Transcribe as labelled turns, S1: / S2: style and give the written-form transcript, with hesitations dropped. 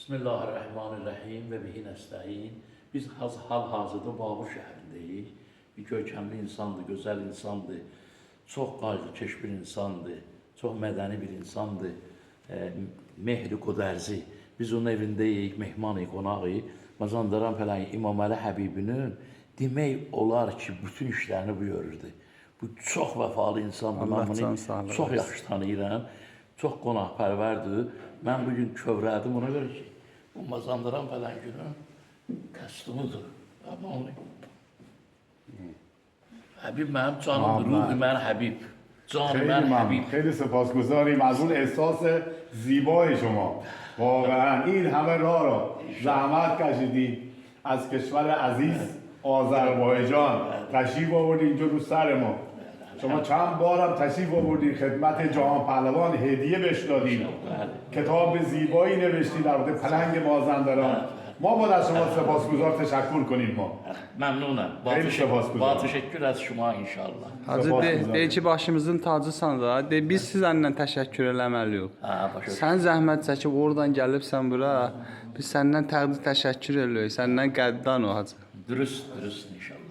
S1: Bismillahirrahmanirrahim ve bihi nestaîn. Biz hal-hazırda Babur şəhərindəyik. Bir görkəmli insandır, gözəl insandır, çox qayğıkeş bir insandır, çox mədəni bir insandır. Mehri Qudərzi. Biz onun evindəyik, mehmanıyıq, qonağıyıq. Mazandaran falan İmam Əli Həbibinin demək olar ki, bütün işlərini bu görürdü. Bu çox vəfalı insandır.
S2: Allah
S1: Mən
S2: can sağlığı
S1: bunu çox yaxşı tanıyıram. Çox qonaqpərvərdir. Mən bugün kövrəldim ona görə ki, bu Mazandaran falan günün kostyumudur. Ama onu... Habib mənim canımdır, ruhi mən Habib. Canım mən Habib.
S3: خیلی سپاسگزاریم از اون احساس زیبای شما. واقعا این همه راه رو زحمت کشیدید از کشور عزیز آذربایجان تشریف آوردید اینجا رو سر ما. شما چند بارم تشریف آوردید خدمت جهان پهلوان هدیه بهش دادید. کتاب زیبایی نوشتید در مورد پلنگ مازندران. ما باید از شما سپاسگزار تشکر کنیم ما.
S1: Memnunum.
S3: Xeyli səbasquzar.
S1: Teşekkür et şuma inşallah.
S2: Hacı deyir ki, başımızın tacısan da, biz sizənlə təşəkkür eləməliyik.
S1: Başa
S2: Sən zəhmət çəkib oradan gəlibsən bura, biz səndən təqdir təşəkkür eləyirik. Səndən qəddan o hacı.
S1: dürüst inşallah.